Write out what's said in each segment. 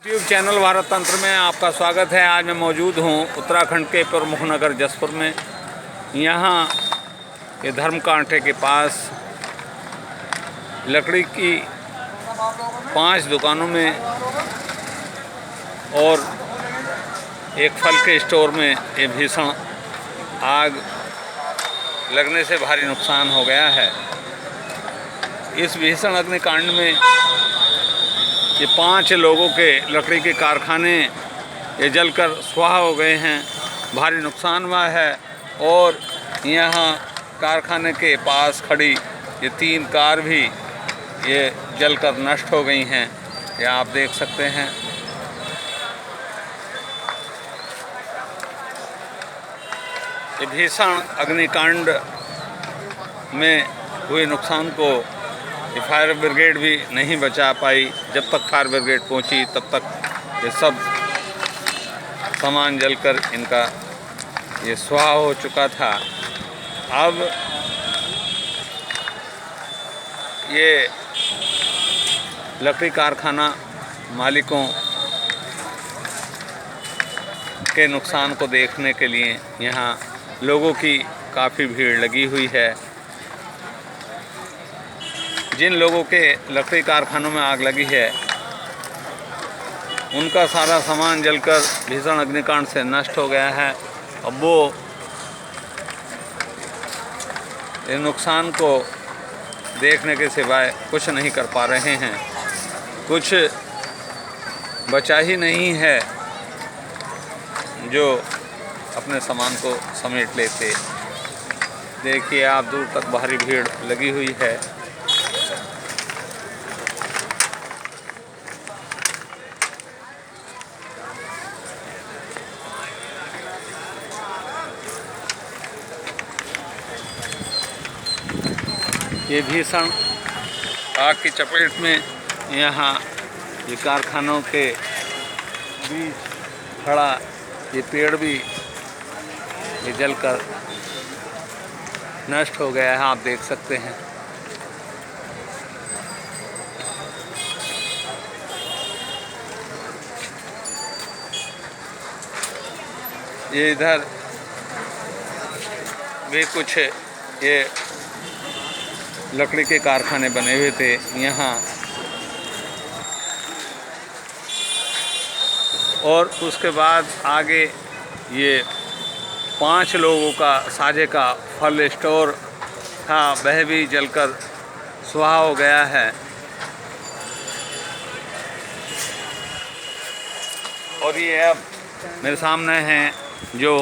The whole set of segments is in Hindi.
यूट्यूब चैनल भारत तंत्र में आपका स्वागत है। आज मैं मौजूद हूँ उत्तराखंड के प्रमुख नगर जसपुर में। यहाँ ये धर्म कांटे के पास लकड़ी की 5 दुकानों में और एक फल के स्टोर में ये भीषण आग लगने से भारी नुकसान हो गया है। इस भीषण अग्निकांड में ये 5 लोगों के लकड़ी के कारखाने ये जलकर स्वाहा हो गए हैं। भारी नुकसान हुआ है और यहाँ कारखाने के पास खड़ी ये 3 कार भी ये जलकर नष्ट हो गई हैं। ये आप देख सकते हैं। ये भीषण अग्निकांड में हुए नुकसान को फायर ब्रिगेड भी नहीं बचा पाई। जब तक फायर ब्रिगेड पहुंची तब तक ये सब सामान जलकर इनका ये स्वाहा हो चुका था। अब ये लकड़ी कारखाना मालिकों के नुकसान को देखने के लिए यहाँ लोगों की काफ़ी भीड़ लगी हुई है। जिन लोगों के लकड़ी कारखानों में आग लगी है उनका सारा सामान जलकर भीषण अग्निकांड से नष्ट हो गया है। अब वो इस नुकसान को देखने के सिवाय कुछ नहीं कर पा रहे हैं। कुछ बचा ही नहीं है जो अपने सामान को समेट लेते। देखिए आप, दूर तक भारी भीड़ लगी हुई है। ये भीषण आग की चपेट में यहाँ ये कारखानों के बीच खड़ा ये पेड़ भी ये जलकर नष्ट हो गया है। आप देख सकते हैं। ये इधर भी कुछ ये लकड़ी के कारखाने बने हुए थे यहाँ, और उसके बाद आगे ये 5 लोगों का साझे का फल स्टोर था, वह भी जलकर स्वाहा हो गया है। और ये अब मेरे सामने हैं जो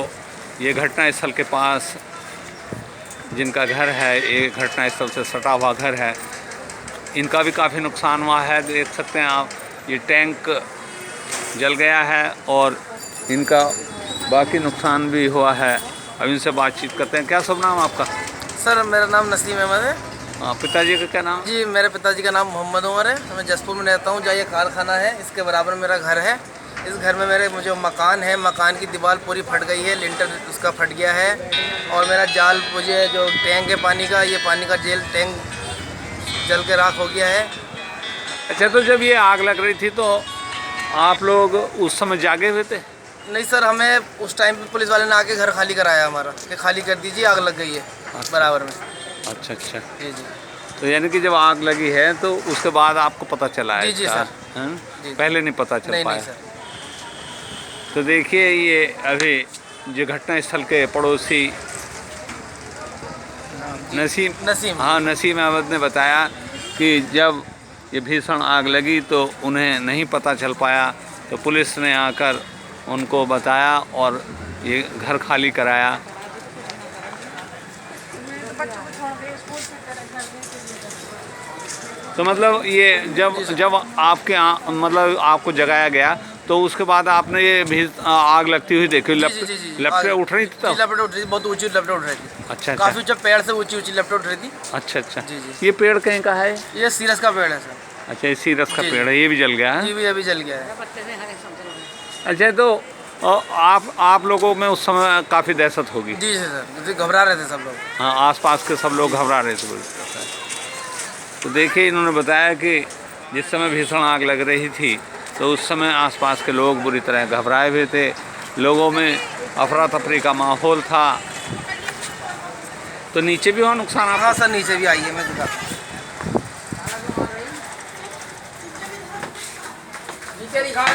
ये घटना स्थल के पास जिनका घर है, ये घटना स्थल से सटा हुआ घर है, इनका भी काफ़ी नुकसान हुआ है। देख सकते हैं आप, ये टैंक जल गया है और इनका बाकी नुकसान भी हुआ है। अब इनसे बातचीत करते हैं। क्या शुभ नाम आपका? सर मेरा नाम नसीम अहमद है। पिताजी का क्या नाम? जी मेरे पिताजी का नाम मोहम्मद उमर है। मैं जसपुर में रहता हूँ। जहाँ ये कारखाना है इसके बराबर मेरा घर है। इस घर में मेरे मुझे मकान है, मकान की दीवार पूरी फट गई है, लिंटर उसका फट गया है। और मेरा जाल, मुझे जो टैंक है पानी का, ये पानी का जेल टैंक जल के राख हो गया है। अच्छा, तो जब ये आग लग रही थी तो आप लोग उस समय जागे हुए थे? नहीं सर, हमें उस टाइम पे पुलिस वाले ने आके घर खाली कराया हमारा, कि खाली कर दीजिए, आग लग गई है बराबर में। अच्छा। जी जी। तो यानी कि जब आग लगी है तो उसके बाद आपको पता चला है? जी सर। जी, पहले नहीं पता चल पाया? नहीं सर। तो देखिए, ये अभी जो घटना स्थल के पड़ोसी नसीम अहमद ने बताया कि जब ये भीषण आग लगी तो उन्हें नहीं पता चल पाया, तो पुलिस ने आकर उनको बताया और ये घर खाली कराया। तो मतलब ये जब आपके मतलब आपको जगाया गया तो उसके बाद आपने ये भी आग लगती हुई देखी? लपटें उठ रही थी तब? लपटें उठ रही थी, बहुत ऊंची लपटें उठ रही थी। अच्छा। काफी ऊंचा पेड़ से ऊंची लपटें उठ रही थी। अच्छा। जी। ये पेड़ कहीं का है? ये सीरस का पेड़ है सर। अच्छा, ये सीरस का पेड़ है, ये भी जल गया है? जी, अभी जल गया है। अच्छा, तो आप लोगों में उस समय काफ़ी दहशत होगी? जी सर, घबरा रहे थे सब लोग। हाँ, आसपास के सब लोग घबरा रहे थे। तो देखिए, इन्होंने बताया कि जिस समय भीषण आग लग रही थी तो उस समय आसपास के लोग बुरी तरह घबराए हुए थे, लोगों में अफरा तफरी का माहौल था। तो नीचे भी हुआ नुकसान आपका? हाँ सर, नीचे भी आई है, मैं दिखाता हूँ। नीचे दिखा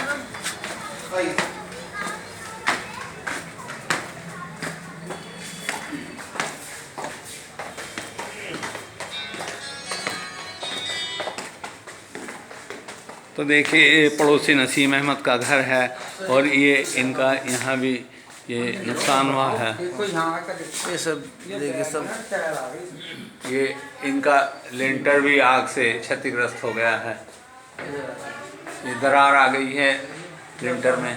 भाई। तो देखिए ये पड़ोसी नसीम अहमद का घर है और ये इनका यहाँ भी ये नुकसान हुआ है। ये सब देखिए, सब ये इनका लेंटर भी आग से क्षतिग्रस्त हो गया है। ये दरार आ गई है लेंटर में।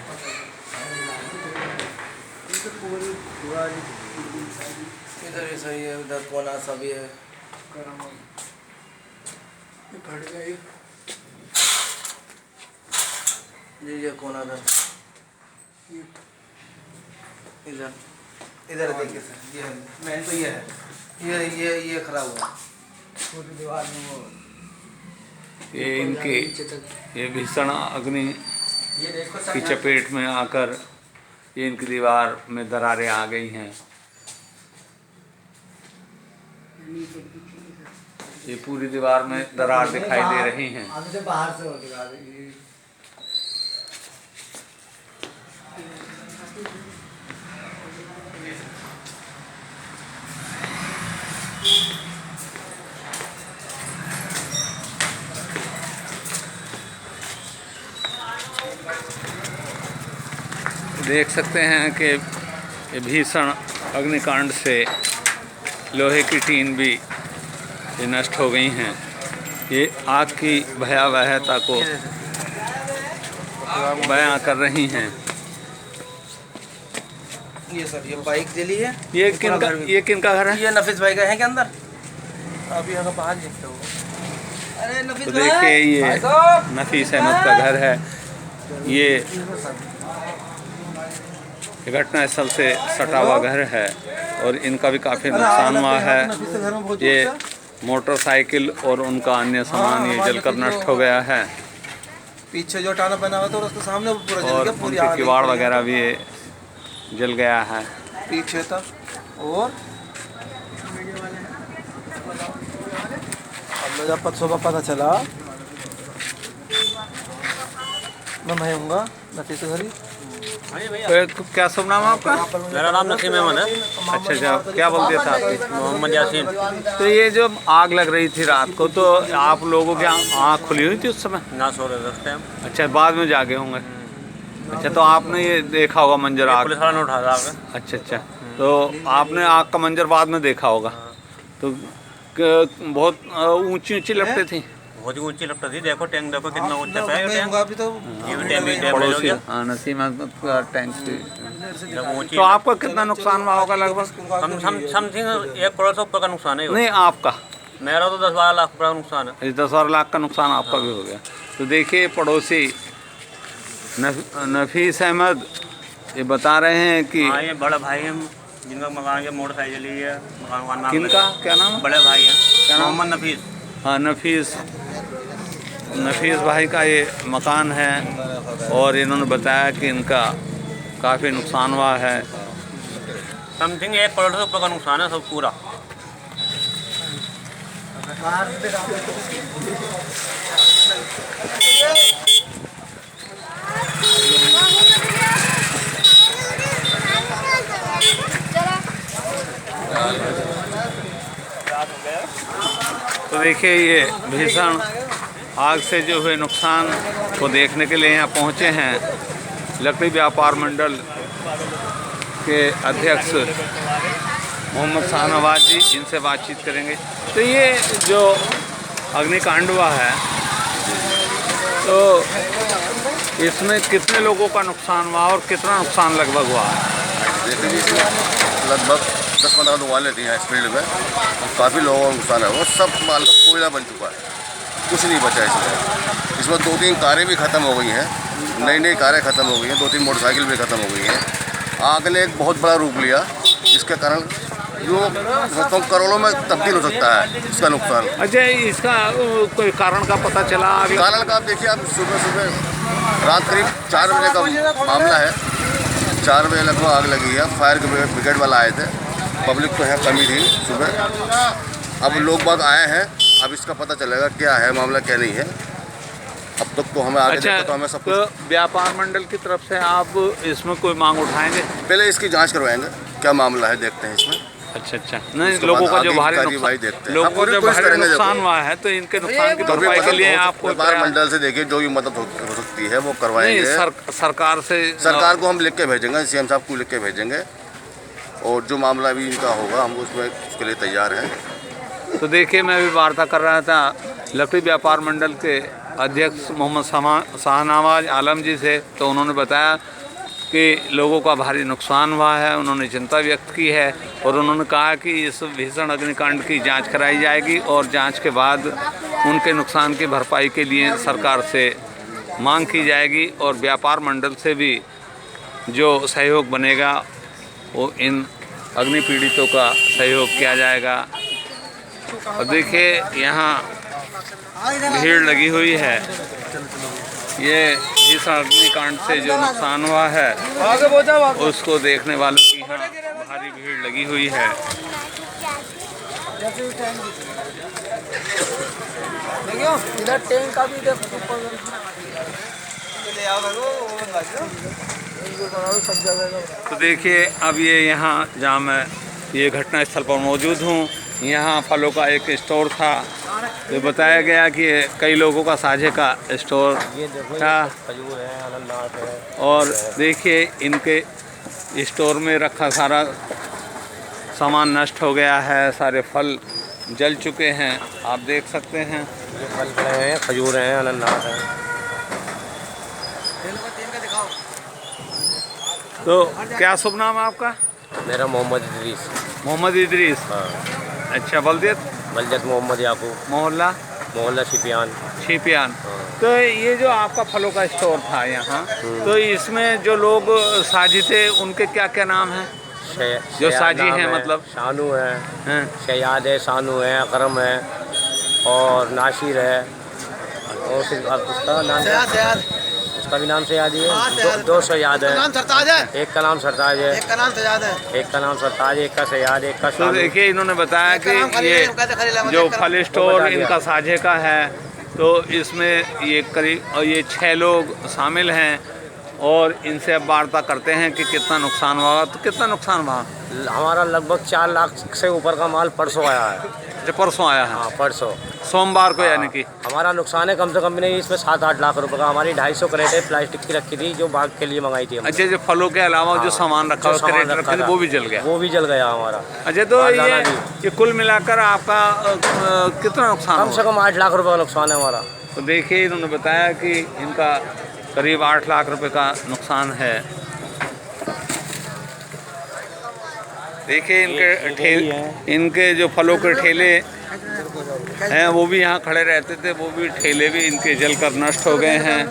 इधर ये सही है, उधर कोना सब ये फट गई। ये कोना था, इधर इधर देखिए सर, ये मेन तो ये है, ये खराब हुआ पूरी दीवार में। वो ये इनके ये भीषण अग्नि की चपेट में आकर ये इनकी दीवार में दरारें आ गई हैं। ये पूरी दीवार में दरार दिखाई दे रही हैं। बाहर से दिखा देंगे। देख सकते हैं कि ये भीषण अग्निकांड से लोहे की टीन भी ये नष्ट हो गई हैं। ये आग की भयावहता को बयां कर रही हैं। ये सर, ये बाइक जली है। ये किनका घर है? ये नफीस भाई का है के अंदर, अभी अगर बाहर देखते हो। अरे नफीस तो देखिए ये नफीस अहमद का घर है। ये घटना स्थल से सटा हुआ घर है और इनका भी काफ़ी नुकसान हुआ है। ये मोटरसाइकिल और उनका अन्य सामान ये जलकर नष्ट हो गया है। पीछे जो टाना बना हुआ था उसके सामने पूरा जल और गया, पूरी उनके किवाड़ वगैरह भी ये जल गया है पीछे तक। और अब जब सुबह पता चला, मैं कहूँगा नफीस घरी। तो क्या शुभ नाम है आपका? मेरा नाम नसीम अहमद है। अच्छा अच्छा, क्या बोलते थे आप? मोहम्मद यासीन। तो ये जो आग लग रही थी रात को, तो आप लोगों की आँख खुली हुई थी उस समय? ना सो रहे थे उस टाइम। अच्छा, बाद में जागे होंगे। अच्छा, तो आपने ये देखा होगा मंजर आग? पुलिस वाला ने उठा था आगे। अच्छा अच्छा, तो आपने आग का मंजर बाद में देखा होगा। तो बहुत ऊंची ऊंची लपटें थी? बहुत ही ऊंची लगता थी। देखो टैंक, देखो कितना ऊंचा है टैंक। अभी तो ये भी टैंक भी डैमेज हो गया। हाँ, नसीम अहमद का टैंक भी। जब ऊंची तो आपका कितना नुकसान हुआ होगा लगभग? समथिंग 1 करोड़ से ऊपर का नुकसान है। नहीं, आपका? मेरा तो 10-12 लाख रुपये का नुकसान है। 10-12 लाख का नुकसान आपका भी हो गया। तो देखिए पड़ोसी नफीस अहमद ये बता रहे हैं कि हाँ, ये बड़े भाई हैं जिनका मकान के मोटरसाइकिल जली है। मकान किनका क्या नाम है? बड़े भाई हैं, क्या नाम? मोहम्मद नफीस। हाँ, नफीस भाई का ये मकान है और इन्होंने बताया कि इनका काफ़ी नुकसान हुआ है। समथिंग 1 करोड़ से ऊपर का नुकसान है सब पूरा। तो देखिए ये भीषण आग से जो हुए नुकसान को देखने के लिए यहाँ पहुँचे हैं लकड़ी व्यापार मंडल के अध्यक्ष मोहम्मद शाहनवाज जी। इनसे बातचीत करेंगे। तो ये जो अग्निकांड हुआ है, तो इसमें कितने लोगों का नुकसान हुआ और कितना नुकसान लगभग हुआ है? जैसे कि लगभग 10-15 लोग वाले थे यहाँ इस फील्ड में, काफ़ी लोगों का नुकसान है। वो सब माल का कोयला बन चुका है, कुछ नहीं बचा इसमें 2-3 कारें भी ख़त्म हो गई हैं, नई कारें ख़त्म हो गई हैं, 2-3 मोटरसाइकिल भी ख़त्म हो गई हैं। आग ने एक बहुत बड़ा रूप लिया जिसके कारण जो करोड़ों में तब्दील हो सकता है इसका नुकसान। अच्छा, इसका कोई कारण का पता चला? कारण का आप देखिए, आप सुबह रात करीब 4 बजे का मामला है। 4 बजे लगभग आग लगी है। फायर ब्रिगेड वाला आए थे। पब्लिक तो यहाँ कमी थी सुबह। अब लोग बाग आए हैं। अब इसका पता चलेगा क्या है मामला, क्या नहीं है। अब तक तो हमें आगे देखते तो हमें सब कुछ। तो व्यापार मंडल की तरफ से आप इसमें कोई मांग उठाएंगे? पहले इसकी जांच करवाएंगे, क्या मामला है देखते हैं इसमें। अच्छा नहीं, लोगों का जो भारी नुकसान हुआ है तो इनके नुकसान की भरपाई के लिए आपको व्यापार मंडल से देखिए जो भी मदद हो सकती है वो करवाएंगे। सरकार को हम लिख के भेजेंगे, सीएम साहब को लिख के भेजेंगे, और जो मामला भी इनका होगा हम उसके लिए तैयार हैं। तो देखिए, मैं भी वार्ता कर रहा था लकड़ी व्यापार मंडल के अध्यक्ष मोहम्मद शाहनवाज आलम जी से, तो उन्होंने बताया कि लोगों का भारी नुकसान हुआ है। उन्होंने चिंता व्यक्त की है और उन्होंने कहा कि इस भीषण अग्निकांड की जांच कराई जाएगी और जांच के बाद उनके नुकसान की भरपाई के लिए सरकार से मांग की जाएगी और व्यापार मंडल से भी जो सहयोग बनेगा वो इन अग्नि पीड़ितों का सहयोग किया जाएगा। और देखिए, यहाँ भीड़ लगी हुई है। ये भीषण अग्निकांड से जो नुकसान हुआ है उसको देखने वालों की यहाँ भारी भीड़ लगी हुई है। इधर टैंक का भी देखो, तो देखिए, अब ये यहाँ जहाँ मैं ये घटना स्थल पर मौजूद हूँ, यहाँ फलों का एक स्टोर था। तो बताया गया कि कई लोगों का साझे का स्टोर था और देखिए इनके स्टोर में रखा सारा सामान नष्ट हो गया है। सारे फल जल चुके हैं, आप देख सकते हैं। ये फल पड़े हैं, खजूर हैं, अनानास हैं। तो क्या शुभ नाम है आपका? मेरा मोहम्मद इदरीस। मोहम्मद इदरीस। हाँ। अच्छा, बलदेव मोहम्मद याकूब, मोहल्ला शिपियान। तो ये जो आपका फलों का स्टोर था यहाँ, तो इसमें जो लोग साझी थे उनके क्या क्या नाम हैं? जो साझी हैं मतलब? शानू है, शयाद है, शानू है, अकरम है और नासिर है, और फिर उसका नाम उसका भी नाम सयाद है। दो सयाद है, एक का नाम सरताज है, एक का नाम सयाद है, एक का नाम सरताज, एक का सयाद, एक का। तो देखिए, इन्होंने बताया कि ये जो फल स्टोर इनका साझे का है, तो इसमें ये करीब 6 लोग शामिल हैं और इनसे अब वार्ता करते हैं कि कितना नुकसान हुआ। तो कितना नुकसान हुआ? हमारा लगभग 4 लाख से ऊपर का माल परसों आया है। जो परसों आया है? हाँ, परसों सोमवार को। यानी कि हमारा नुकसान है कम से कम भी नहीं, इसमें 7-8 लाख रुपए का। हमारी 250 क्रेटें प्लास्टिक की रखी थी जो बाग के लिए मंगाई थी। अच्छा, जो फलों के अलावा जो सामान रखा हुआ क्रेट रखी थी वो भी जल गया? वो भी जल गया हमारा। अच्छा, तो ये कुल मिलाकर आपका कितना नुकसान? कम से कम 8 लाख रुपए का नुकसान है हमारा। तो देखिए, इन्होंने बताया कि इनका करीब 8 लाख रुपए का नुकसान है। देखिए, इनके जो फलों के ठेले हैं वो भी यहाँ खड़े रहते थे, वो भी ठेले भी इनके जलकर नष्ट हो गए हैं,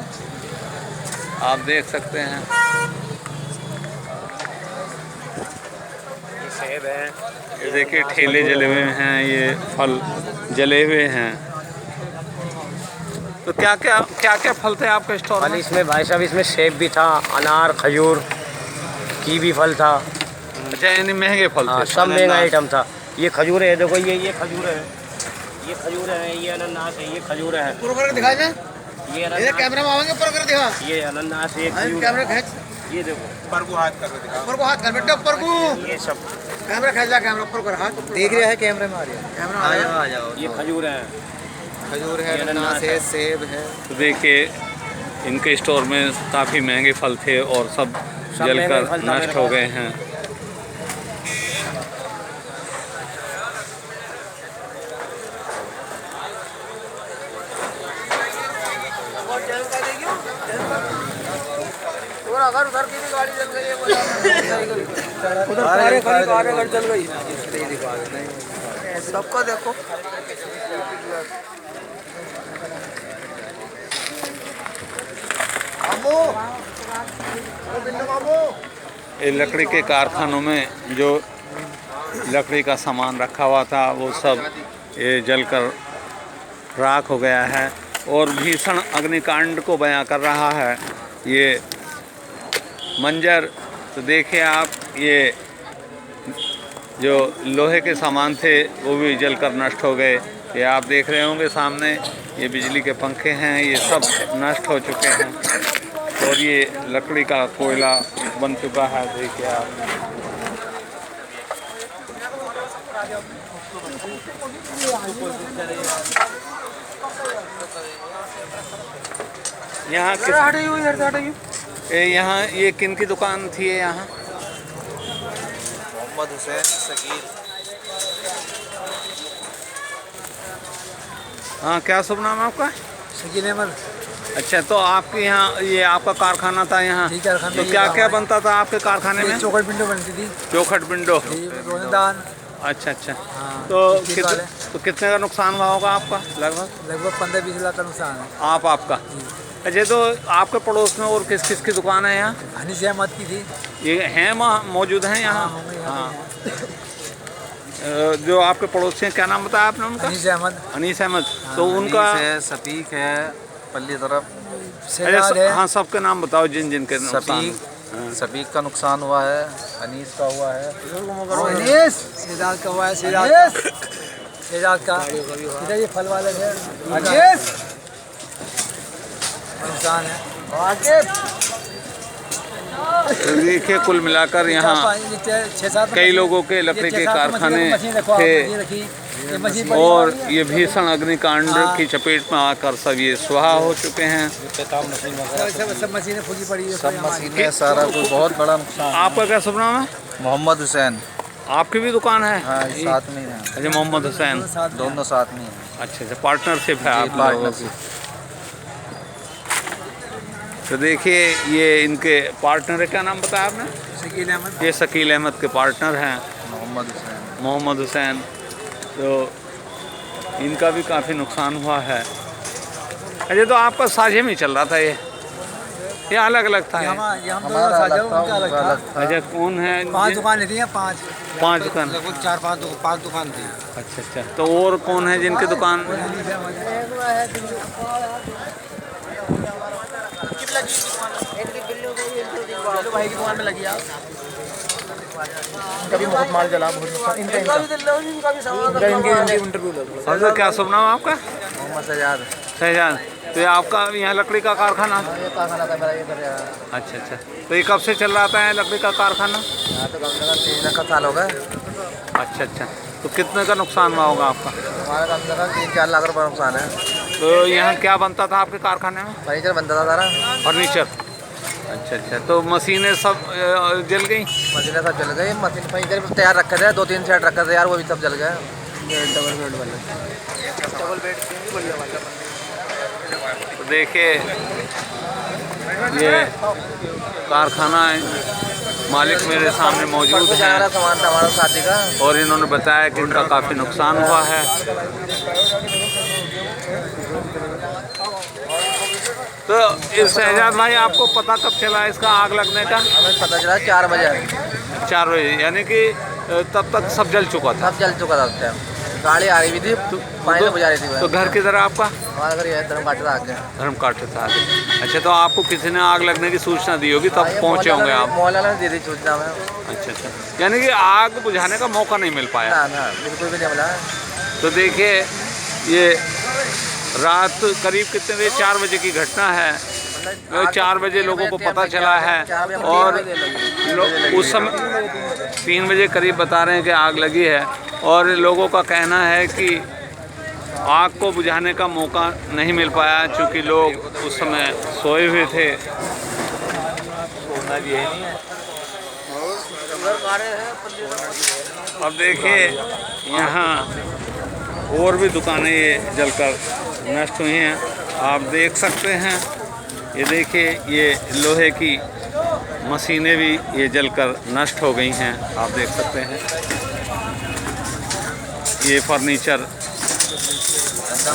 आप देख सकते हैं। ये सेब है, ये देखिए ठेले जले हुए हैं, ये फल जले हुए हैं। तो क्या क्या फल थे आपके स्टोर में? इसमें भाई साहब, इसमें सेब भी था, अनार, खजूर, कीवी फल था। अच्छा, यानी महंगे फल थे? सब महंगा आइटम था। ये खजूर है, देखो ये खजूर है, ये खजूर है, ये अनानास है, ये खजूर है। दिखा दे, ये कैमरा में आवेंगे, ऊपर कर दिखा। ये अनानास है, कैमरा खींच, ये देखो, ऊपर को हाथ कर दिखा, ऊपर को हाथ कर बेटा, ऊपर को। ये सब कैमरा खींच, कैमरा ऊपर कर, हाथ देख रहा है, कैमरे में आ रहा है, कैमरा आ जाओ। ये खजूर है, अनानास है, सेब है। तो देखिए, इनके स्टोर में काफ़ी महंगे फल थे और सब जलकर नष्ट हो गए हैं। अगर उधर की भी गाड़ी जल गई है, उधर कार जल गई, सबका देखो। ये लकड़ी के कारखानों में जो लकड़ी का सामान रखा हुआ था वो सब ये जलकर राख हो गया है और भीषण अग्निकांड को बयां कर रहा है ये मंजर। तो देखिए आप, ये जो लोहे के सामान थे वो भी जलकर नष्ट हो गए। ये आप देख रहे होंगे सामने, ये बिजली के पंखे हैं, ये सब नष्ट हो चुके हैं। और ये लकड़ी का कोयला बन चुका है, देखिए आप। यहाँ यहाँ ये किन की दुकान थी यहाँ? मोहम्मद हुसैन शकील। हाँ, क्या शुभ नाम है आपका? शकील अहमद। अच्छा, तो आपके यहाँ ये आपका कारखाना था यहाँ? तो क्या क्या बनता था आपके कारखाने में? चौखट विंडो बनती थी। चौखट विंडो। रोशनदान। अच्छा अच्छा। हाँ, तो कितने का नुकसान हुआ होगा आपका? लगभग 15-20 लाख का नुकसान है। आपका? अच्छा, तो आपके पड़ोस में और किस किस की दुकान है यहाँ? हनीस अहमद की थी। ये हैं मौजूद हैं यहाँ? हाँ। जो आपके पड़ोसी हैं, क्या नाम बताया आपने उनका? हनीस अहमद। हनीस अहमद। तो उनका सफीक है पल्ली तरफ। हाँ, सबके नाम बताओ जिन जिन के नुकसान। सफीक का नुकसान हुआ है, अनीस का हुआ है, सिद्धार्थ का हुआ है, सिद्धार्थ का इधर ये फल वाले है, नुकसान है। तो देखिए, कुल मिलाकर यहाँ 6-7 कई लोगों के लकड़ी के कारखाने थे और ये भीषण अग्निकांड की चपेट में आकर सब ये स्वाहा हो चुके हैं। सब मशीनें फूकी पड़ी है, सब मशीनें, सारा कुछ बहुत बड़ा नुकसान। आपका क्या शुभ नाम है? मोहम्मद हुसैन। आपकी भी दुकान है? हाँ, साथ में है। अच्छा, मोहम्मद हुसैन, दोनों साथ में हैं। अच्छा अच्छा, पार्टनरशिप है आप लोगों की। तो देखिए, ये इनके पार्टनर है, क्या नाम बताया आपने? शकील अहमद। ये शकील अहमद के पार्टनर हैं, मोहम्मद हुसैन। तो इनका भी काफ़ी नुकसान हुआ है। अच्छा, तो आपका साझे में चल रहा था ये अलग अलग था? अच्छा, कौन है? 5 दुकानें थी, 5 दुकान, लगभग 4-5 दुकान थी। अच्छा अच्छा। तो और कौन है जिनकी दुकान? भाई की दुकान में लगी आप। कभी बहुत माल जला, बहुत नुकसान। इनका इंटरव्यू लो। और क्या शुभ नाम आपका? मोहम्मद सजाद। शहजाद। तो ये आपका यहाँ लकड़ी का कारखाना? ये कारखाना था मेरा, ये कर रहा है। अच्छा अच्छा। तो ये कब से चल रहा था लकड़ी का कारखाना? यहाँ तो कम से कम 3 का साल हो गए। अच्छा अच्छा। तो कितने का नुकसान हुआ होगा आपका? हमारा कम से कम 3-4 लाख रुपये नुकसान है। तो यहाँ क्या बनता था आपके कारखाने में? फर्नीचर बनता था सारा। फर्नीचर। अच्छा अच्छा। तो मशीनें सब जल गई? मशीनें सब जल गई। मशीन फर्नीचर तैयार रखे थे, 2-3 सेट रखे थे यार, वो भी सब जल गए। डबल बेड वाले। तो देखिए, ये कारखाना मालिक मेरे सामने मौजूद है सामान था हमारा शादी का, और इन्होंने बताया कि इनका काफ़ी नुकसान हुआ है। तो इस शहजाद भाई, आपको पता कब चला इसका आग लगने का? हमें पता चला 4 बजे। 4 बजे, यानी कि तब तक सब जल चुका था? सब जल चुका था उस टाइम। गाड़ी आ रही थी, पानी में बुझा रही थी। तो घर किधर है आपका? हमारा घर ये धर्म काटे था आगे। धर्म काटे था आगे। अच्छा, तो आपको किसी ने आग लगने की सूचना दी होगी, तब पहुँचे होंगे आप? मोहल्ला ने दी थी सूचना में। अच्छा अच्छा। यानी कि आग बुझाने का मौका नहीं मिल पाया? ना, बिल्कुल भी नहीं मिला। तो देखिए, ये रात करीब कितने बजे? 4 बजे की घटना है। 4 बजे लोगों को पता चला है और उस समय 3 बजे करीब बता रहे हैं कि आग लगी है। और लोगों का कहना है कि आग को बुझाने का मौका नहीं मिल पाया, चूँकि लोग उस समय सोए हुए थे। अब देखिए, यहाँ और भी दुकानें ये जलकर नष्ट हुई हैं, आप देख सकते हैं। ये देखिए, ये लोहे की मशीनें भी ये जलकर नष्ट हो गई हैं, आप देख सकते हैं। ये फर्नीचर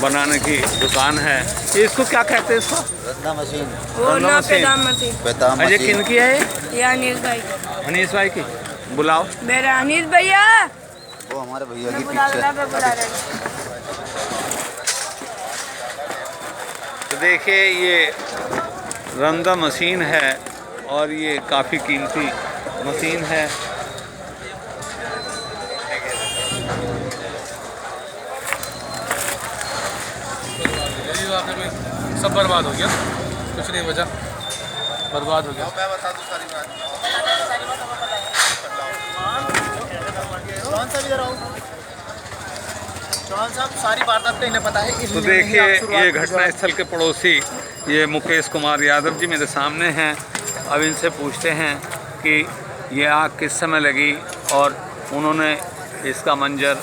बनाने की दुकान है। ये इसको क्या कहते हैं इसको? रत्ना मशीन। अजय किन की है ये अनीस भाई। अनीस भाई की? बुलाओ मेरा अनीस भैया। वो हमारे भैया की बुला पीछे। रहा है। तो देखिए ये रंदा मशीन है और ये काफ़ी कीमती मशीन है। सब बर्बाद हो गया, कुछ नहीं बचा, बर्बाद हो गया। मैं बता दूं सारी बात। चौहान साहब इधर आओ। चौहान साहब सारी वारदात तो इन्हें पता है। तो देखिए ये घटनास्थल के पड़ोसी ये मुकेश कुमार यादव जी मेरे सामने हैं। अब इनसे पूछते हैं कि ये आग किस समय लगी और उन्होंने इसका मंजर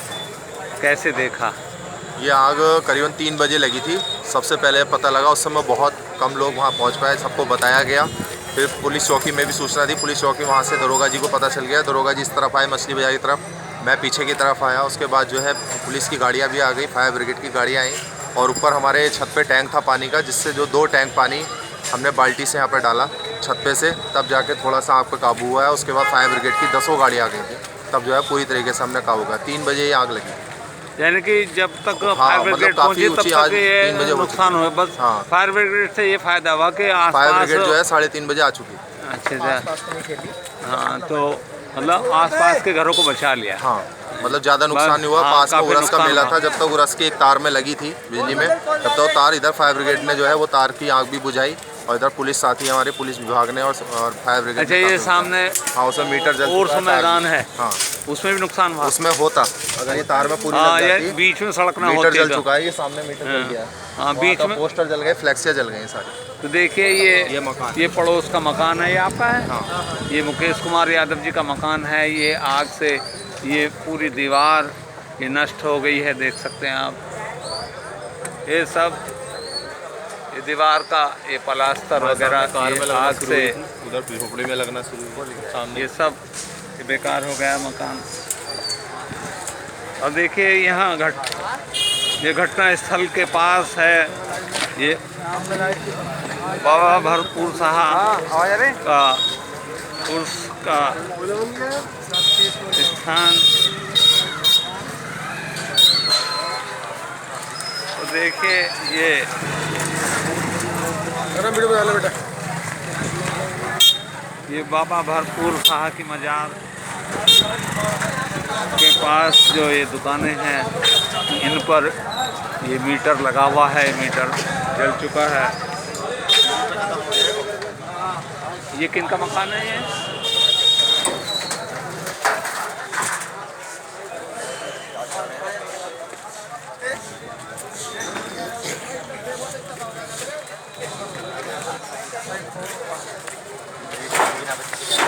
कैसे देखा। ये आग करीबन 3 बजे लगी थी। सबसे पहले पता लगा, उस समय बहुत कम लोग वहाँ पहुँच पाए, सबको बताया गया। फिर पुलिस चौकी में भी सूचना दी, पुलिस चौकी वहाँ से दरोगा जी को पता चल गया। दरोगा जी इस तरफ आए मछली बाजार की तरफ, मैं पीछे की तरफ आया। उसके बाद जो है पुलिस की गाड़ियाँ भी आ गई, फायर ब्रिगेड की गाड़ियाँ आई और ऊपर हमारे छत पे टैंक था पानी का, जिससे जो 2 टैंक पानी हमने बाल्टी से यहाँ पर डाला छत पे से, तब जाके थोड़ा सा आग पे काबू हुआ है। उसके बाद फायर ब्रिगेड की 10 गाड़ियाँ आ गई थी, तब जो है पूरी तरीके से हमने काबू किया। 3 बजे ये आग लगी। यानी कि जब तक फायर मतलब ब्रिगेड काफ़ी पहुंची तब ऊंची तक ये 3 बजे नुकसान हुआ। बस हाँ। फायर ब्रिगेड से ये फायदा हुआ कि फायर आसपास ब्रिगेड जो है 3:30 बजे आ चुकी। अच्छा। हाँ, तो मतलब आसपास के घरों को बचा लिया। हाँ, मतलब ज़्यादा नुकसान नहीं हुआ। हाँ, पास में काफ़ी उरस का नुकसान मेला हुआ। था, जब तक उरस की एक तार में लगी थी बिजली में, तब तक वो तार इधर फायर ब्रिगेड ने जो है वो तार की आग भी बुझाई और इधर पुलिस साथी हमारे पुलिस विभाग ने और फायर ब्रिगेड। अच्छा, ये सामने हाँ, उसमें मीटर जल और मैदान है, हाँ, उसमें भी नुकसान हुआ। उसमें होता अगर ये तार में पूरी हाँ, लग ये जाती, बीच में सड़क ना मीटर होती जल तो। चुका है। ये सामने मीटर जल गया है। हाँ, बीच में पोस्टर जल गए, फ्लेक्सियाँ जल गई सारी। तो देखिए ये मकान, ये पड़ोस का मकान है, ये आपका है। हाँ, ये मुकेश कुमार यादव जी का मकान है। ये आग से ये पूरी दीवार ये नष्ट हो गई है, देख सकते हैं आप। ये सब ये दीवार का ये प्लास्टर वगैरह ये आग से उधर झोपड़ी में लगना शुरू हुआ। ये सब ये बेकार हो गया मकान। और देखिए यहाँ ये घटना स्थल के पास है ये बाबा भरपूर साहब का उर्स का स्थान। तो देखिए ये बाबा भरपूर शाह की मजार के पास जो ये दुकानें हैं, इन पर ये मीटर लगा हुआ है, मीटर जल चुका है। ये किन का मकान है ये?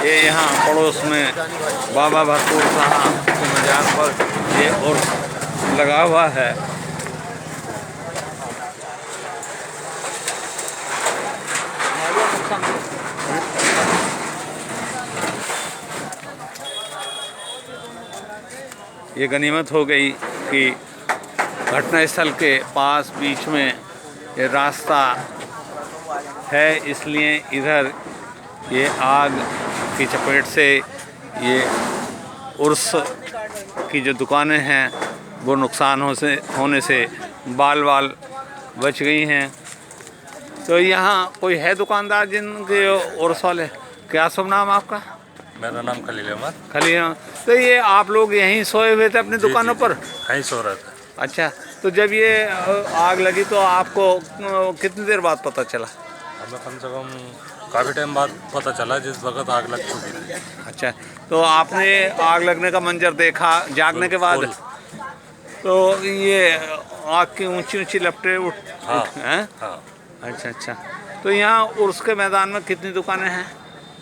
ये यहाँ पड़ोस में बाबा भरपूर साहब के मजार पर ये और लगा हुआ है। ये गनीमत हो गई कि घटनास्थल के पास बीच में ये रास्ता है, इसलिए इधर ये आग की चपेट से ये उर्स की जो दुकानें हैं वो नुकसान होने से बाल बच गई हैं। तो यहाँ कोई है दुकानदार जिनके उर्स वाले? क्या शुभ नाम आपका? मेरा नाम खलील अहमद। खलील। तो ये आप लोग यहीं सोए हुए थे अपनी दुकानों पर? यहीं सो रहा था। अच्छा, तो जब ये आग लगी तो आपको कितनी देर बाद पता चला? हमें कम से कम काफ़ी टाइम बाद पता चला, जिस वक्त आग लग चुकी थी। अच्छा, तो आपने आग लगने का मंजर देखा जागने के बाद? तो ये आग की ऊंची ऊंची लपटें उठ हैं? हाँ। अच्छा। तो यहाँ उर्स के मैदान में कितनी दुकानें हैं?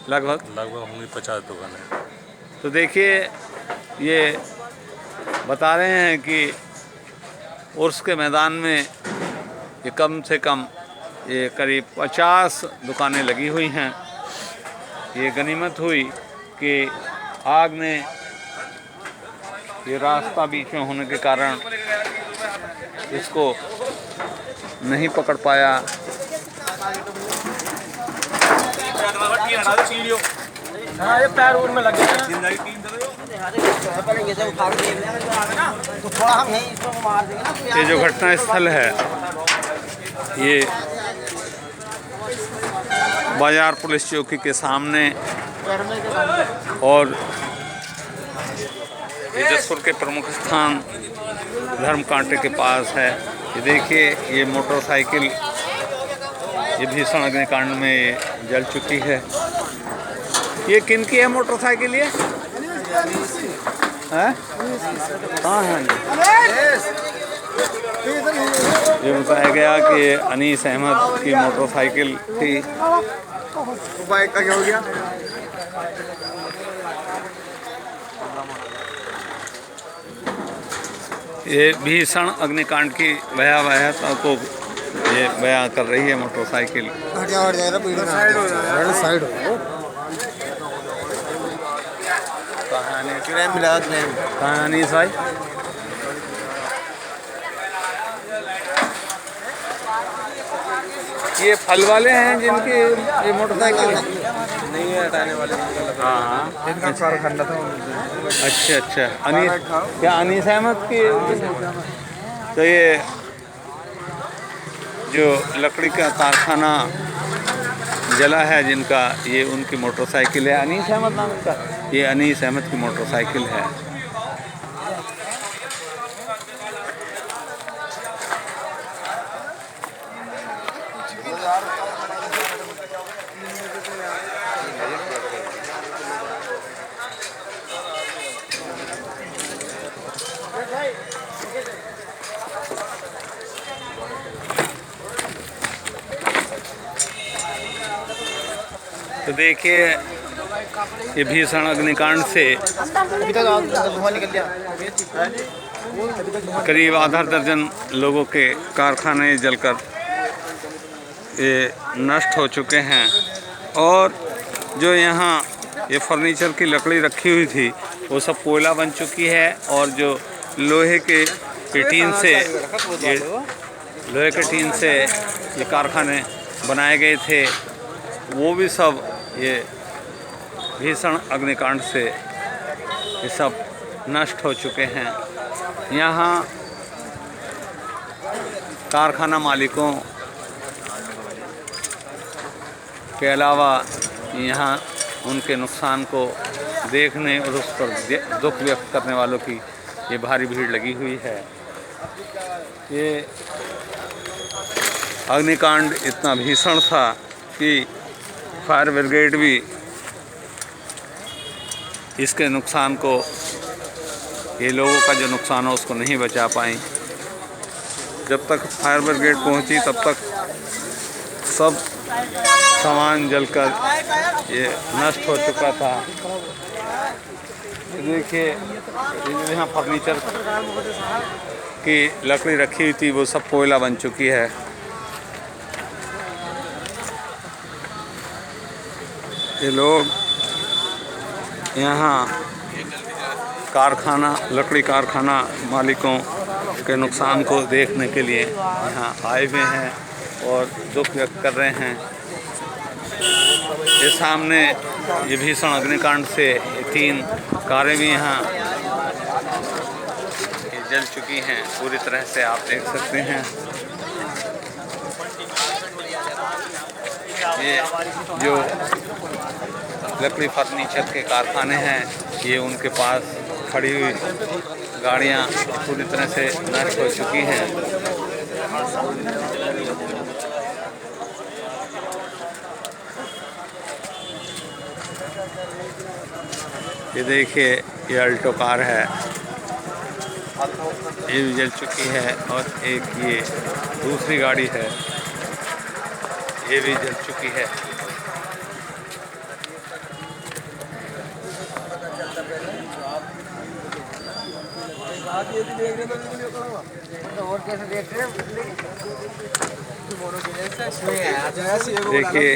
लगभग होंगी 50 दुकानें। तो देखिए ये बता रहे हैं कि उर्स के मैदान में ये कम से कम ये करीब 50 दुकानें लगी हुई हैं। ये गनीमत हुई कि आग ने ये रास्ता बीच में होने के कारण इसको नहीं पकड़ पाया। ये पैर में लग गया। ये जो घटना स्थल है ये बाजार पुलिस चौकी के सामने और ये जसपुर के प्रमुख स्थान धर्म कांटे के पास है। ये देखिए ये मोटरसाइकिल ये भीषण अग्निकांड में जल चुकी है। ये किन की है मोटरसाइकिल ये? हाँ हाँ ये बताया गया कि अनीस अहमद की मोटरसाइकिल थी। बाइक का क्या हो गया? ये भीषण अग्निकांड की भयावहता को ये बयां कर रही है मोटरसाइकिल। साइड हो कहानी भाई ये फल वाले हैं जिनकी ये मोटरसाइकिल नहीं है हटाने वाले। हाँ हाँ इनका कारखाना था। अच्छा अच्छा अनीस क्या अनीस अहमद की? तो ये जो लकड़ी का कारखाना जला है जिनका ये उनकी मोटरसाइकिल है। अनीस अहमद नाम का ये अनीस अहमद की मोटरसाइकिल है। तो देखिए ये भीषण अग्निकांड से करीब आधा दर्जन लोगों के कारखाने जलकर ये नष्ट हो चुके हैं और जो यहाँ ये फर्नीचर की लकड़ी रखी हुई थी वो सब कोयला बन चुकी है और जो लोहे के टीन से ये कारखाने बनाए गए थे वो भी सब ये भीषण अग्निकांड से ये सब नष्ट हो चुके हैं। यहाँ कारखाना मालिकों के अलावा यहाँ उनके नुकसान को देखने और उस पर दुख व्यक्त करने वालों की ये भारी भीड़ लगी हुई है। ये अग्निकांड इतना भीषण था कि फायर ब्रिगेड भी इसके नुकसान को ये लोगों का जो नुकसान है उसको नहीं बचा पाई। जब तक फायर ब्रिगेड पहुंची तब तक सब सामान जलकर ये नष्ट हो चुका था। देखिए यहाँ फर्नीचर की लकड़ी रखी हुई थी वो सब कोयला बन चुकी है। ये लोग यहाँ कारखाना लकड़ी कारखाना मालिकों के नुकसान को देखने के लिए यहाँ आए हुए हैं और दुख व्यक्त कर रहे हैं। ये सामने ये भीषण अग्निकांड से ये 3 कारें भी यहाँ जल चुकी हैं पूरी तरह से, आप देख सकते हैं। ये जो लकड़ी फर्नीचर के कारखाने हैं ये उनके पास खड़ी हुई गाड़ियाँ पूरी तरह से नष्ट हो चुकी हैं। ये देखिए ये अल्टो कार है, ये भी जल चुकी है और एक ये दूसरी गाड़ी है ये भी जल चुकी है। देखिए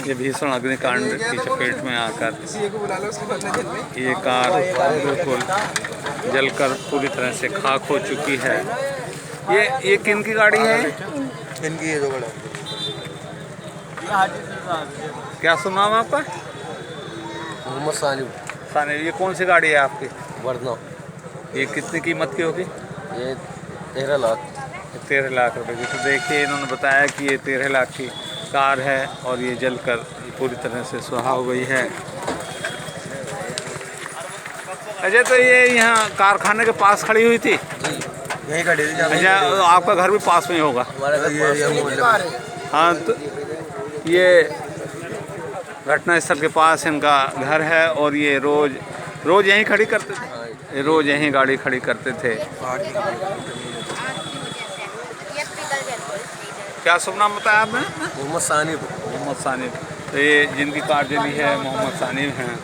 ये भीषण अग्निकांड की चपेट में आकर ये कार बिल्कुल जलकर पूरी तरह से खाक हो चुकी है। ये किन की गाड़ी है? इनकी ये जो बड़ा क्या सुन नाम आपका? मोहम्मद सानी। सानी, ये कौन सी गाड़ी है आपकी? वर्ना। ये कितनी कीमत की होगी? ये 13 लाख। 13 लाख रुपए की। तो देखिए इन्होंने बताया कि ये 13 लाख की कार है और ये जलकर पूरी तरह से सुहा हो गई है। अच्छा, तो ये यहाँ कारखाने के पास खड़ी हुई थी? यहीं खड़ी थी। अच्छा, आपका घर भी पास में ही होगा? हाँ, तो ये घटना स्थल के पास इनका घर है और ये रोज यहीं खड़ी करते थे? रोज यहीं गाड़ी खड़ी करते थे। क्या शुभ नाम बताया आपने? मोहम्मद सानिब। मोहम्मद सानिब। तो ये जिनकी कार जली है मोहम्मद सानिब हैं।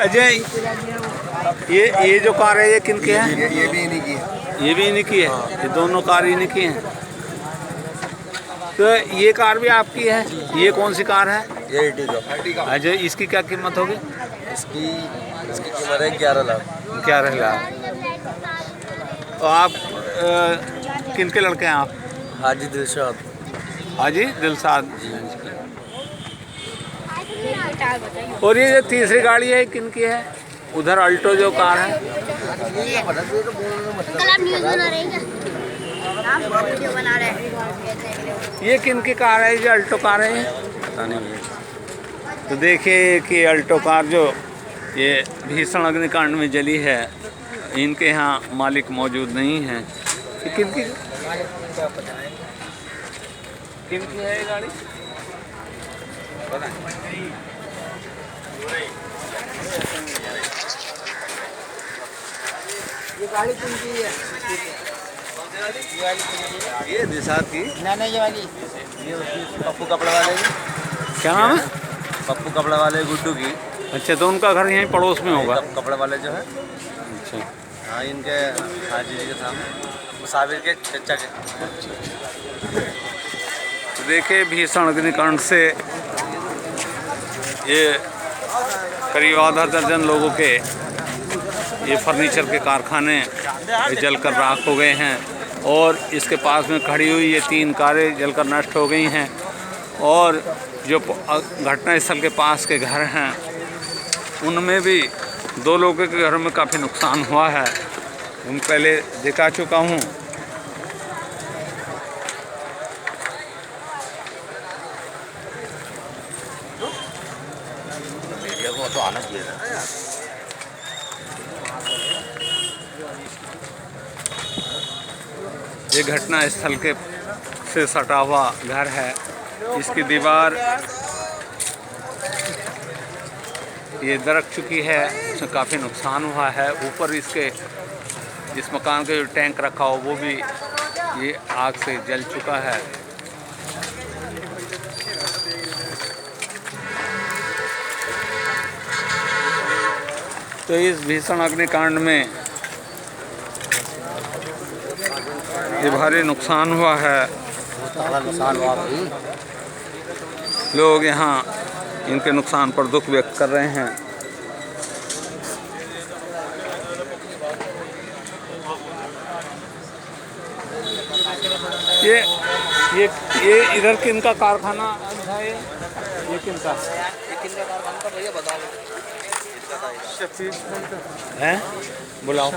अजय, ये जो कार है ये किनकी है? ये भी इन्हीं की है। ये भी इन्हीं की है? ये दोनों कार इन्हीं की हैं। तो ये कार भी आपकी है? ये कौन सी कार है? ये Ertiga। अजय, इसकी क्या कीमत होगी? इसकी कीमत है 11 लाख। 11 लाख। तो आप किन के लड़के हैं आप? हाजी दिलशाद। हाजी दिलशाद। और ये जो तीसरी गाड़ी है किन की है? उधर अल्टो जो कार है? ये किन की कार है? जो अल्टो कार है? पता नहीं। तो देखिए कि अल्टो कार जो ये भीषण अग्निकांड में जली है, इनके यहाँ मालिक मौजूद नहीं हैं। किन की है ये गाड़ी? ये गाड़ी किन की है? ये दिलशाद की। ना ये वाली ये उसकी पप्पू कपड़े वाले की। क्या नाम है? पप्पू कपड़े वाले गुड्डू की। अच्छा, तो उनका घर यहीं पड़ोस में होगा? कपड़े वाले जो है। अच्छा। हाँ, इनके हाजी जी के सामने मुसाविर के चचा के। तो देखिए भीषण अग्निकांड से ये करीब आधा दर्जन लोगों के ये फर्नीचर के कारखाने जलकर राख हो गए हैं और इसके पास में खड़ी हुई ये 3 कारें जलकर नष्ट हो गई हैं। और जो घटना स्थल के पास के घर हैं उनमें भी 2 लोगों के घरों में काफ़ी नुकसान हुआ है। मैं पहले दिखा चुका हूँ। तो आना चाहिए था। ये घटना स्थल के से सटा हुआ घर है। इसकी दीवार ये दरक चुकी है, इसमें काफ़ी नुकसान हुआ है। ऊपर इसके इस मकान का जो टैंक रखा हो वो भी ये आग से जल चुका है। तो इस भीषण अग्निकांड में ये भारी नुकसान हुआ है। लोग यहाँ इनके नुकसान पर दुख व्यक्त कर रहे हैं। ये इधर किनका कारखाना है? ये किनका कारखाना भैया बता दो। है? बुलाओ।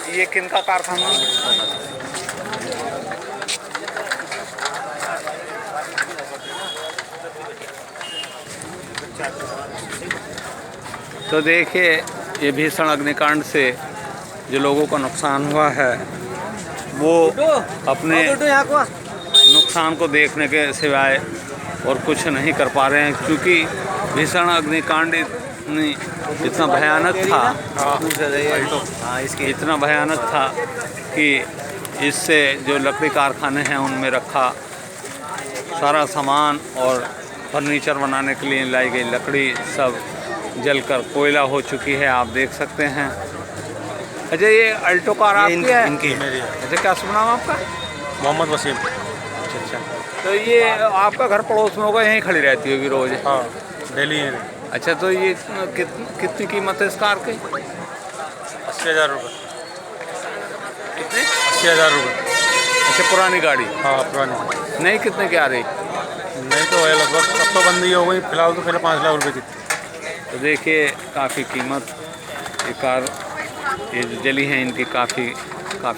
ये किनका कारखाना? तो देखिए ये भीषण अग्निकांड से जो लोगों का नुकसान हुआ है वो अपने नुकसान को देखने के सिवाय और कुछ नहीं कर पा रहे हैं, क्योंकि भीषण अग्निकांड इतना भयानक था। इतना भयानक था कि इससे जो लकड़ी कारखाने हैं उनमें रखा सारा सामान और फर्नीचर बनाने के लिए लाई गई लकड़ी सब जलकर कोयला हो चुकी है, आप देख सकते हैं। अच्छा, ये अल्टो कार आपकी है? इनकी मेरी है। अच्छा, क्या शुभ नाम आपका? मोहम्मद वसीम। अच्छा। तो ये आपका घर पड़ोस में होगा, यहीं खड़ी रहती होगी रोज? हाँ, डेली। अच्छा, तो ये कितनी कीमत है इस कार की? 80,000 रुपये। कितने? 80,000 रुपये। अच्छा, पुरानी गाड़ी। हाँ पुरानी। नहीं, कितने की आ रही? नहीं तो है लगभग, अब तो बंदी हो गई फिलहाल, तो पहले 5 लाख रुपये की थी। तो देखिए काफ़ी कीमत, ये कार ये जो जली है इनकी काफ़ी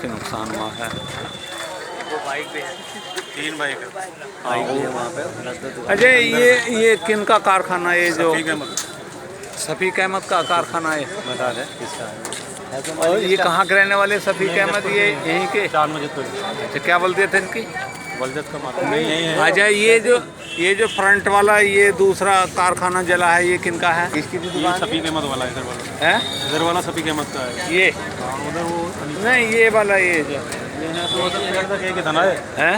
नुकसान हुआ है। वो बाइक पे है, 3 बाइक है। अच्छा, ये किन का कारखाना है? ये जो सफीक अहमद। सफीक अहमद का कारखाना है। बता दें किसका है। और ये कहाँ के रहने वाले सफीक अहमद? ये यहीं के? 4 बजे तो अच्छा, क्या बोलते थे इनकी? वलजत का मालूम नहीं, यही है। अच्छा, ये जो फ्रंट वाला ये दूसरा कारखाना जला है, ये किन का है? किसकी ये सफीक अहमद वाला, इधर वाला है? इधर वाला सफीक अहमद का है। ये उधर वो नहीं, ये वाला ये जो यहाँ से पेड़ तक एक ही था ना, है।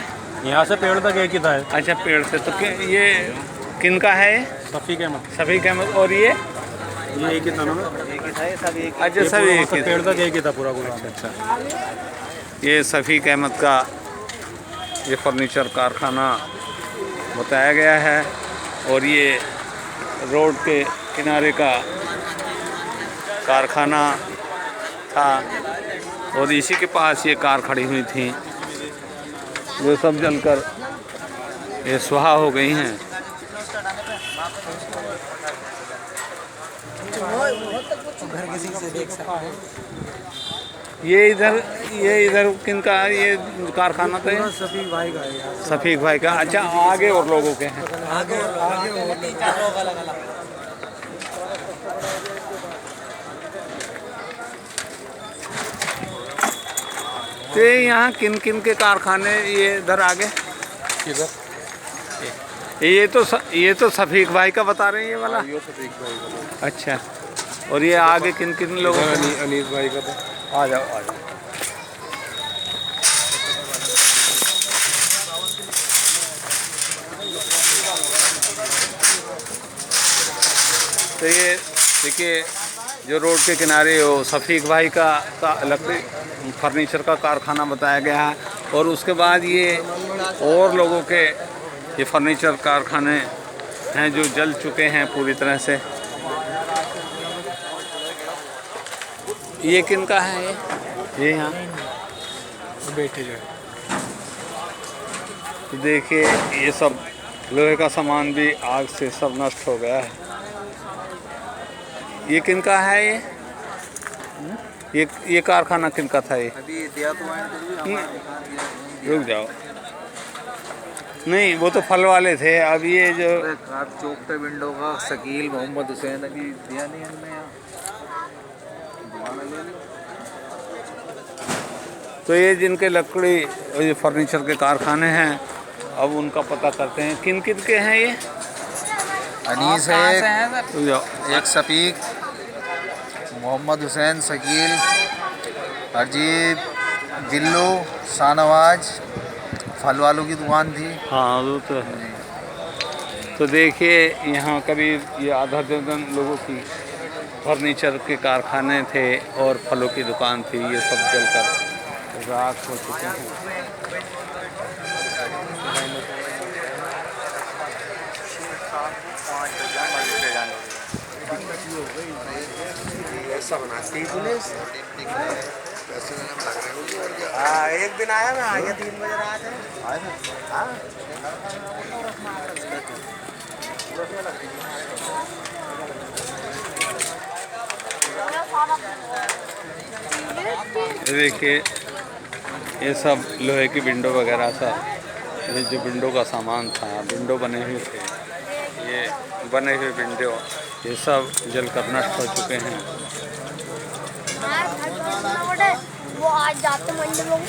यहाँ से पेड़ तक एक ही था। अच्छा, पेड़ से तो ये किन का है? सफीक अहमद। सफीक अहमद। और ये एक ही था ना, एक ही था ये सब एक। अच्छा, सब एक ही। पेड़ तक एक ही था पूरा पूरा। अच्छा, ये सफीक अहमद का ये फर्नीचर कारखाना बताया गया है। और ये रोड के किनारे का कारखाना था और इसी के पास ये कार खड़ी हुई थी, जो सब जलकर ये सुहा हो गई हैं। घर किसी से देख सकते हैं। ये इधर किन का ये कारखाना था? सफीक भाई का है। सफीक भाई का। अच्छा, आगे और लोगों के हैं? आगे और 3-4 लोग अलग-अलग। तो यहाँ किन किन के कारखाने ये इधर आगे? किधर? ये तो सफीक भाई का बता रहे हैं, ये वाला। सफीक भाई का। अच्छा, और ये आगे किन किन लोगों का? अनीस भाई का था। आ जाओ, आ जाओ। तो ये देखिए, जो रोड के किनारे हो सफीक भाई का लकड़ी फर्नीचर का कारखाना बताया गया है। और उसके बाद ये और लोगों के ये फर्नीचर कारखाने हैं जो जल चुके हैं पूरी तरह से। ये किन का है? ये यहाँ बैठे जो तो देखिए, ये सब लोहे का सामान भी आग से सब नष्ट हो गया है। ये किन का है? ये कारखाना किन का था? ये अभी दिया तो रुक जाओ, नहीं वो तो फल वाले थे। अब ये जो चौक पे विंडो का शकील मोहम्मद हुसैन अभी दिया नहीं हमने यहाँ। तो ये जिनके लकड़ी और ये फर्नीचर के कारखाने हैं, अब उनका पता करते हैं किन किन के हैं ये। अनीस है, रुक जाओ, एक सफीक, मोहम्मद हुसैन, शकील, अजीब, दिल्लू, शाहनवाज, फल वालों की दुकान थी। हाँ वो तो है। तो देखिए, यहाँ करीब ये आधा दर्जन लोगों की फर्नीचर के कारखाने थे और फलों की दुकान थी, ये सब जलकर राख हो चुके हैं। हाँ, एक दिन आया मैं, आया 3 बजे रात है। हाँ। ये देखिए, ये सब लोहे की विंडो वगैरह था। ये जो विंडो का सामान था, विंडो बने हुए थे, ये बने हुए विंडो ये सब जलकर नष्ट हो चुके हैं। वो आज जाते मंदिर में।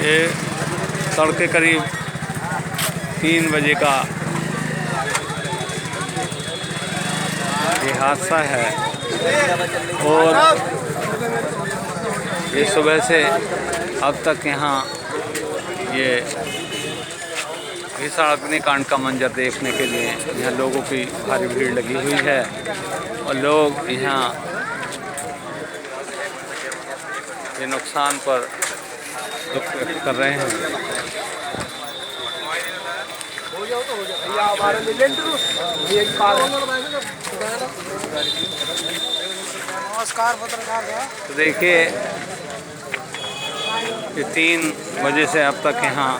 ये तड़के करीब 3 बजे का ये हादसा है और ये सुबह से अब तक यहाँ ये भीषण अग्निकांड का मंजर देखने के लिए यहाँ लोगों की भारी भीड़ लगी हुई है और लोग यहाँ ये नुकसान पर दुख व्यक्त कर रहे हैं। तो देखिए ये 3 बजे से अब तक यहाँ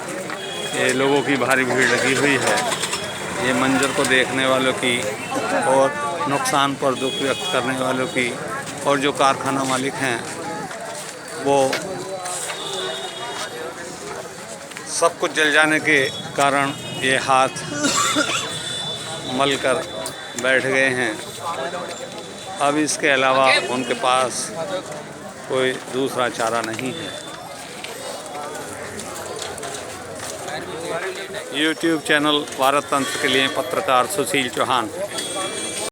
ये लोगों की भारी भीड़ लगी हुई है। ये मंजर को देखने वालों की और नुकसान पर दुख व्यक्त करने वालों की और जो कारखाना मालिक हैं वो सब कुछ जल जाने के कारण ये हाथ मल कर बैठ गए हैं। अब इसके अलावा उनके पास कोई दूसरा चारा नहीं है। YouTube चैनल भारत तंत्र के लिए पत्रकार सुशील चौहान।